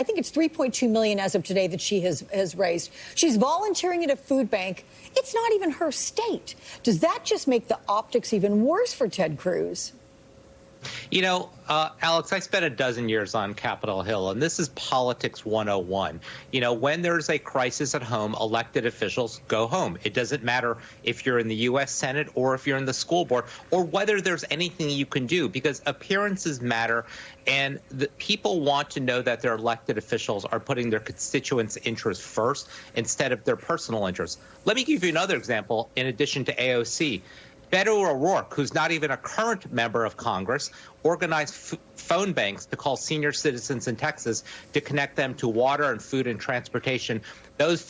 I think it's 3.2 million as of today that she has raised. She's volunteering at a food bank. It's not even her state. Does that just make the optics even worse for Ted Cruz? You know, Alex, I spent a dozen years on Capitol Hill, and this is politics 101. You know, when there's a crisis at home, elected officials go home. It doesn't matter if you're in the U.S. Senate or if you're in the school board or whether there's anything you can do, because appearances matter, and the people want to know that their elected officials are putting their constituents' interests first instead of their personal interests. Let me give you another example in addition to AOC. Beto O'Rourke, who's not even a current member of Congress, organized phone banks to call senior citizens in Texas to connect them to water and food and transportation. Those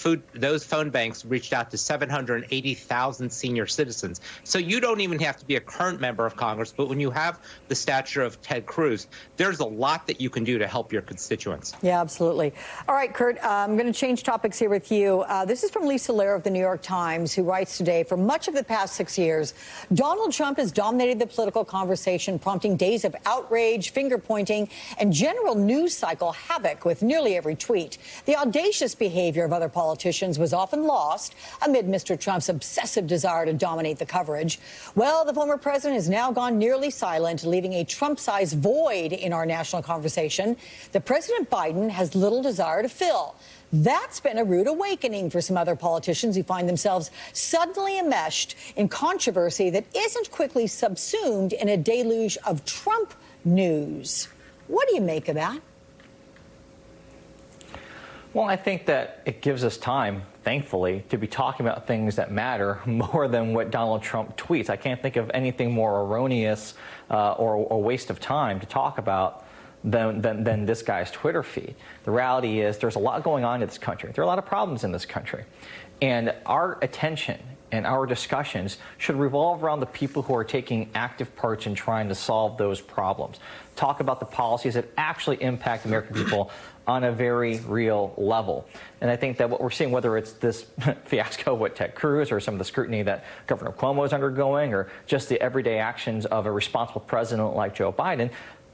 phone banks reached out to 780,000 senior citizens. So you don't even have to be a current member of Congress, but when you have the stature of Ted Cruz, there's a lot that you can do to help your constituents. Yeah, absolutely. All right, Kurt, I'm going to change topics here with you. This is from Lisa Lair of the New York Times, who writes today, for much of the past 6 years, Donald Trump has dominated the political conversation, prompting days of outrage, finger-pointing, and general news cycle havoc with nearly every tweet. The audacious behavior of other politicians was often lost amid Mr. Trump's obsessive desire to dominate the coverage. Well, the former president has now gone nearly silent, leaving a Trump-sized void in our national conversation that President Biden has little desire to fill. That's been a rude awakening for some other politicians who find themselves suddenly enmeshed in controversy that isn't quickly subsumed in a deluge of Trump news. What do you make of that? Well, I think that it gives us time, thankfully, to be talking about things that matter more than what Donald Trump tweets. I can't think of anything more erroneous or a waste of time to talk about than this guy's Twitter feed. The reality is there's a lot going on in this country. There are a lot of problems in this country. And our attention and our discussions should revolve around the people who are taking active parts in trying to solve those problems. Talk about the policies that actually impact American people on a very real level. And I think that what we're seeing, whether it's this fiasco with Ted Cruz or some of the scrutiny that Governor Cuomo is undergoing or just the everyday actions of a responsible president like Joe Biden,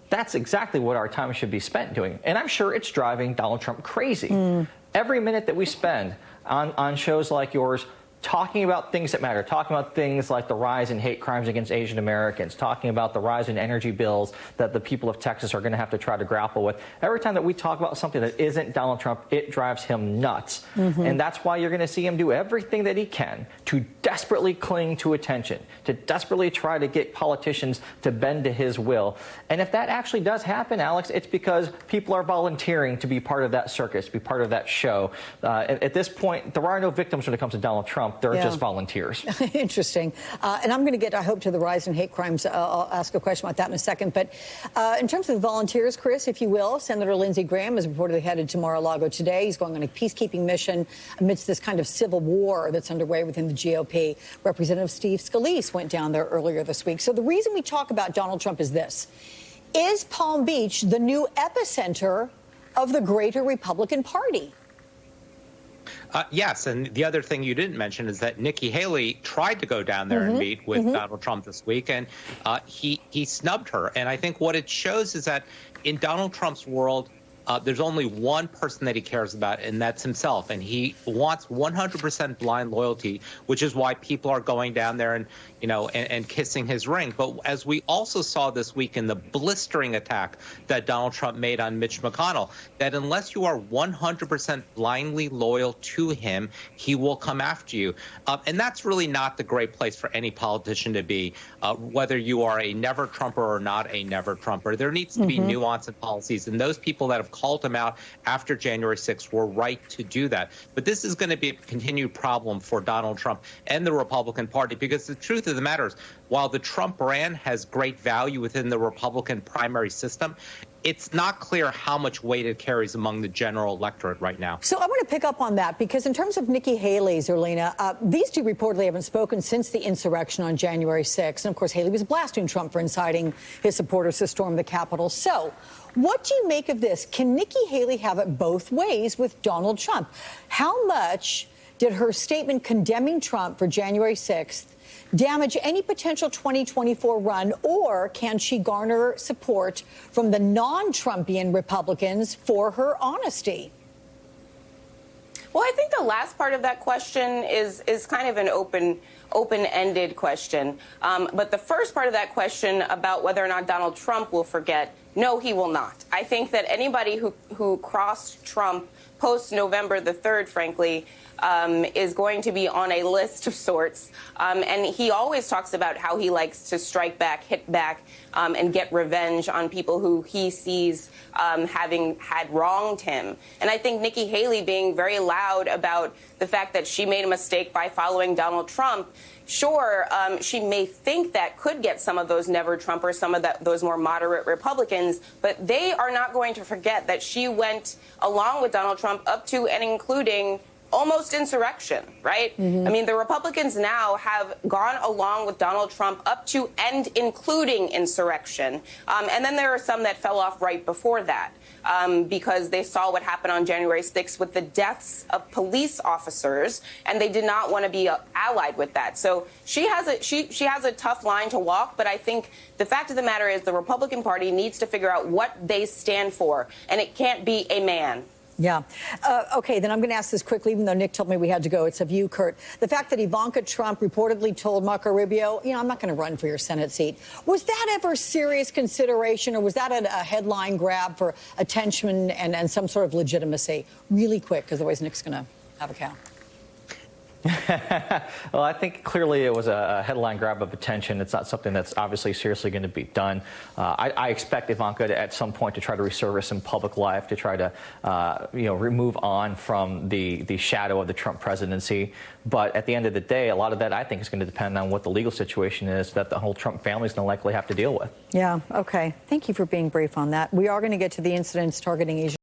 that's exactly what our time should be spent doing. And I'm sure it's driving Donald Trump crazy. Every minute that we spend on shows like yours talking about things that matter, talking about things like the rise in hate crimes against Asian Americans, talking about the rise in energy bills that the people of Texas are going to have to try to grapple with. Every time that we talk about something that isn't Donald Trump, it drives him nuts. And that's why you're going to see him do everything that he can to desperately cling to attention, to desperately try to get politicians to bend to his will. And if that actually does happen, Alex, it's because people are volunteering to be part of that circus, to be part of that show. At this point, there are no victims when it comes to Donald Trump. They're just volunteers. Interesting. And I'm going to get, I hope, to the rise in hate crimes. I'll ask a question about that in a second. But in terms of the volunteers, Chris, if you will, Senator Lindsey Graham is reportedly headed to Mar-a-Lago today. He's going on a peacekeeping mission amidst this kind of civil war that's underway within the GOP. Representative Steve Scalise went down there earlier this week. So the reason we talk about Donald Trump is this. Is Palm Beach the new epicenter of the greater Republican Party? Yes, and the other thing you didn't mention is that Nikki Haley tried to go down there and meet with Donald Trump this week, and he snubbed her. And I think what it shows is that in Donald Trump's world, there's only one person that he cares about, and that's himself. And he wants 100% blind loyalty, which is why people are going down there and, you know, and kissing his ring. But as we also saw this week in the blistering attack that Donald Trump made on Mitch McConnell, that unless you are 100% blindly loyal to him, he will come after you. And that's really not the great place for any politician to be, whether you are a never Trumper or not a never Trumper. There needs to be nuance in policies, and those people that have called him out after January 6th were right to do that. But this is going to be a continued problem for Donald Trump and the Republican Party, because the truth of the matter is, while the Trump brand has great value within the Republican primary system, it's not clear how much weight it carries among the general electorate right now. So I want to pick up on that, because in terms of Nikki Haley, Zerlina, these two reportedly haven't spoken since the insurrection on January 6th. And, of course, Haley was blasting Trump for inciting his supporters to storm the Capitol. So what do you make of this? Can Nikki Haley have it both ways with Donald Trump? How much did her statement condemning Trump for January 6th damage any potential 2024 run, or can she garner support from the non-Trumpian Republicans for her honesty? Well, I think the last part of that question is kind of an open-ended question. But the first part of that question about whether or not Donald Trump will forget, no, he will not. I think that anybody who crossed Trump post-November the 3rd, frankly, is going to be on a list of sorts. And he always talks about how he likes to strike back, hit back, and get revenge on people who he sees having had wronged him. And I think Nikki Haley being very loud about the fact that she made a mistake by following Donald Trump, sure, she may think that could get some of those never-Trumpers, some of those more moderate Republicans, but they are not going to forget that she went along with Donald Trump up to and including almost insurrection, right? I mean, the Republicans now have gone along with Donald Trump up to and including insurrection. And then there are some that fell off right before that because they saw what happened on January 6th with the deaths of police officers, and they did not want to be allied with that. So she has a tough line to walk, but I think the fact of the matter is the Republican Party needs to figure out what they stand for, and it can't be a man. Yeah. Okay, then I'm going to ask this quickly, even though Nick told me we had to go. It's of you, Kurt. The fact that Ivanka Trump reportedly told Marco Rubio, you know, I'm not going to run for your Senate seat. Was that ever serious consideration, or was that a headline grab for attention and some sort of legitimacy? Really quick, because otherwise Nick's going to have a cow. Well, I think clearly it was a headline grab of attention. It's not something that's obviously seriously going to be done. I expect Ivanka to, at some point, to try to resurface in public life, to try to, remove on from the shadow of the Trump presidency. But at the end of the day, a lot of that, I think, is going to depend on what the legal situation is that the whole Trump family is going to likely have to deal with. Yeah. Okay. Thank you for being brief on that. We are going to get to the incidents targeting Asian